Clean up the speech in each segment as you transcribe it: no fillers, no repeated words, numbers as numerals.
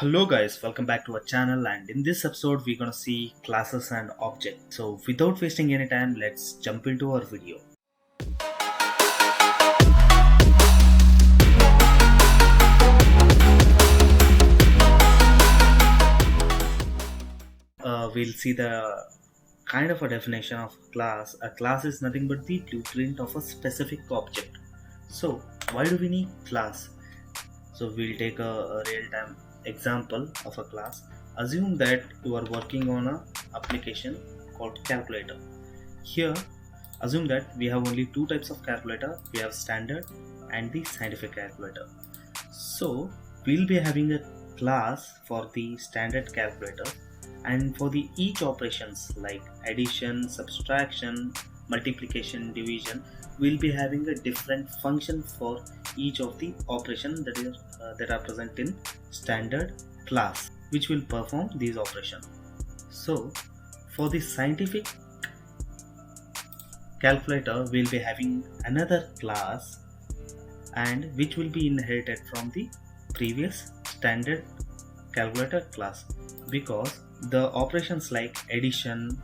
Hello guys, welcome back to our channel, and in this episode we're gonna see classes and objects. So without wasting any time, let's jump into our video. We'll see the kind of a definition of class. A class is nothing but the blueprint of a specific object. So why do we need class? So we'll take a real-time example of a class. Assume that you are working on a application called calculator. Here, assume that we have only two types of calculator. We have standard and the scientific calculator. So we'll be having a class for the standard calculator, and for the each operations like addition, subtraction, multiplication, division, we'll be having a different function for each of the operations that are present in standard class, which will perform these operations. So for the scientific calculator, we'll be having another class, and which will be inherited from the previous standard calculator class, because the operations like addition,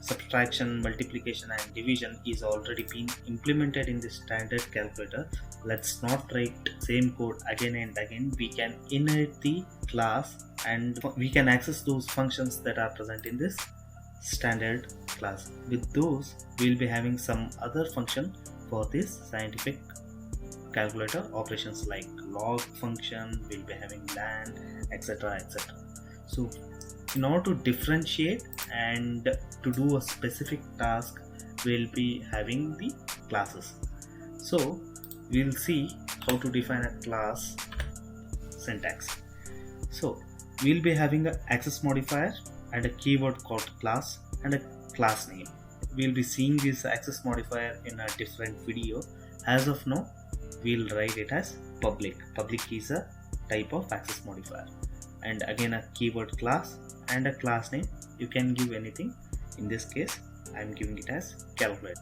subtraction, multiplication and division is already been implemented in the standard calculator. Let's not write same code again and again. We can inherit the class and we can access those functions that are present in this standard class. With those, we'll be having some other function for this scientific calculator operations like log function, we'll be having land, etc, etc. So in order to differentiate and to do a specific task, we'll be having the classes. So we'll see how to define a class syntax. So we'll be having an access modifier and a keyword called class and a class name. We'll be seeing this access modifier in a different video. As of now, we'll write it as public. Public is a type of access modifier, and again a keyword class and a class name. You can give anything. In this case, I am giving it as calculate.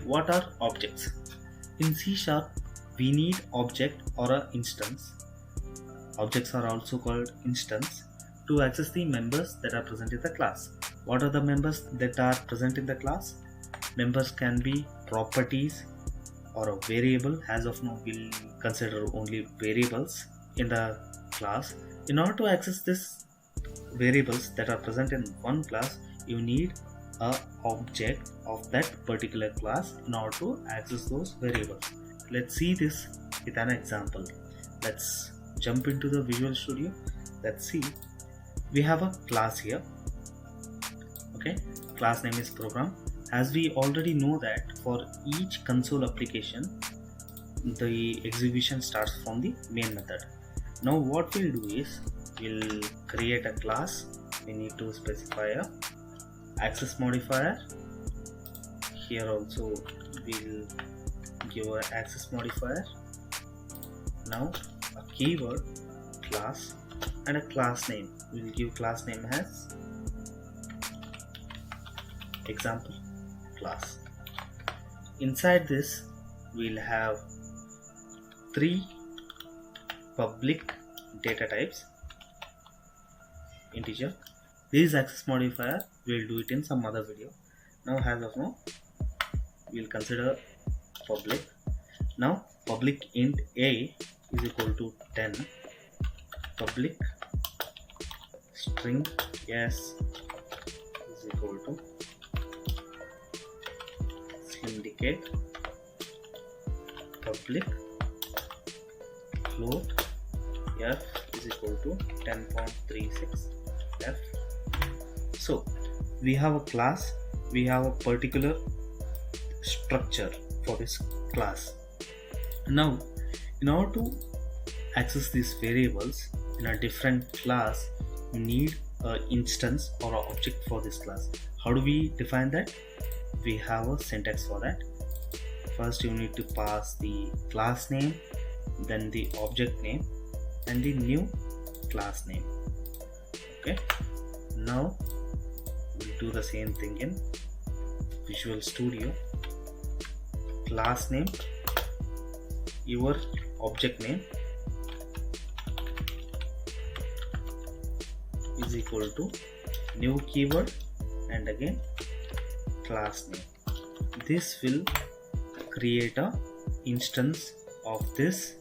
What are objects? In C#, we need object or a instance. Objects are also called instance to access the members that are present in the class. What are the members that are present in the class? Members can be properties or a variable. As of now, we'll consider only variables in the class. In order to access this variables that are present in one class, you need a object of that particular class in order to access those variables. Let's see this with an example. Let's jump into the Visual Studio. Let's see, we have a class here. Okay, class name is program. As we already know that for each console application, the execution starts from the main method. Now what we'll do is, we'll create a class. We need to specify a access modifier. Here also we'll give an access modifier. Now a keyword class and a class name. We'll give class name as example class. Inside this, we'll have three public data types. Integer. This access modifier, we'll do it in some other video. Now as of now, we'll consider public. Now public int a is equal to 10. Public string s is equal to Slimdecade. Public float f is equal to 10.36 f. So we have a class, we have a particular structure for this class. Now in order to access these variables in a different class, you need an instance or an object for this class. How do we define that? We have a syntax for that. First you need to pass the class name, then the object name and the new class name. Okay, now we'll do the same thing in Visual Studio. Class name, your object name, is equal to new keyword and again class name. This will create a instance of this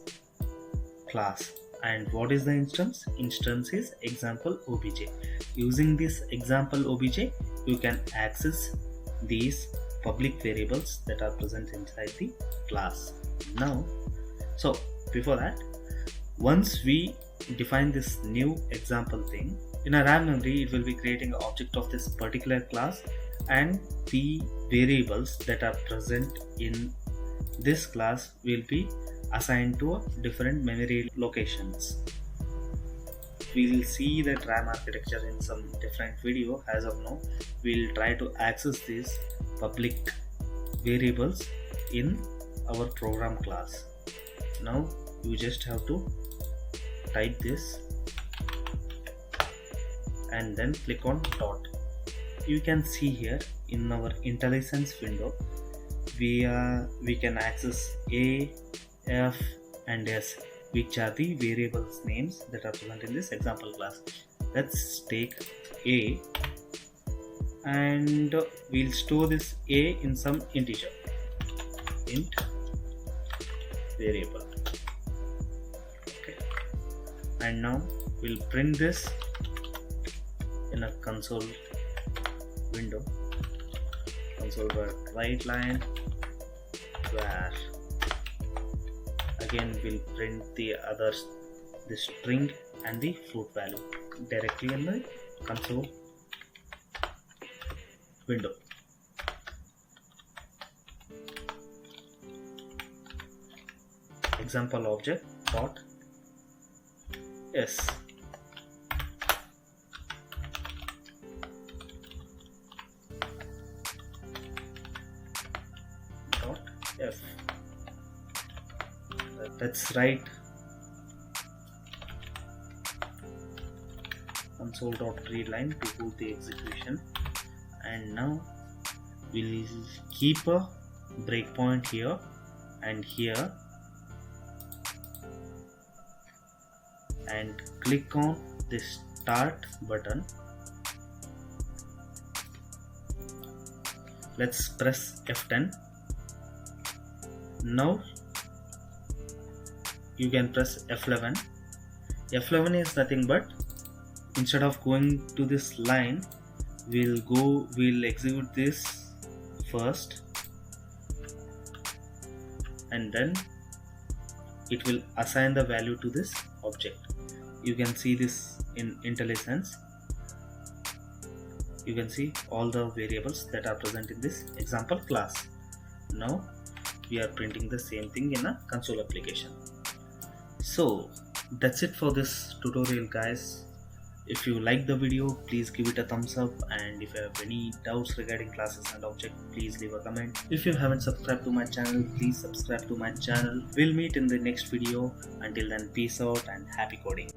class. And what is the instance? Instance is example obj. Using this example obj, you can access these public variables that are present inside the class. Now, so before that, once we define this new example thing, in a RAM memory it will be creating an object of this particular class, and the variables that are present in this class will be assigned to different memory locations. We will see that RAM architecture in some different video. As of now, we will try to access these public variables in our program class. Now you just have to type this and then click on dot. You can see here in our IntelliSense window we can access A, F and S, which are the variables names that are present in this example class. Let's take A and we'll store this A in some integer, int variable. Okay. And now we'll print this in a console window, console.write line, where again we'll print the string and the float value directly in the console window. Example object dot s. Dot f. Let's write console.readline to do the execution, and now we'll keep a breakpoint here and here and click on the start button. Let's press F10. Now you can press F11. F11 is nothing but, instead of going to this line, we'll execute this first and then it will assign the value to this object. You can see this in IntelliSense. You can see all the variables that are present in this example class. Now we are printing the same thing in a console application. So that's it for this tutorial, guys. If you like the video, please give it a thumbs up, and if you have any doubts regarding classes and objects, please leave a comment. If you haven't subscribed to my channel, please subscribe to my channel. We'll meet in the next video. Until then, peace out and happy coding.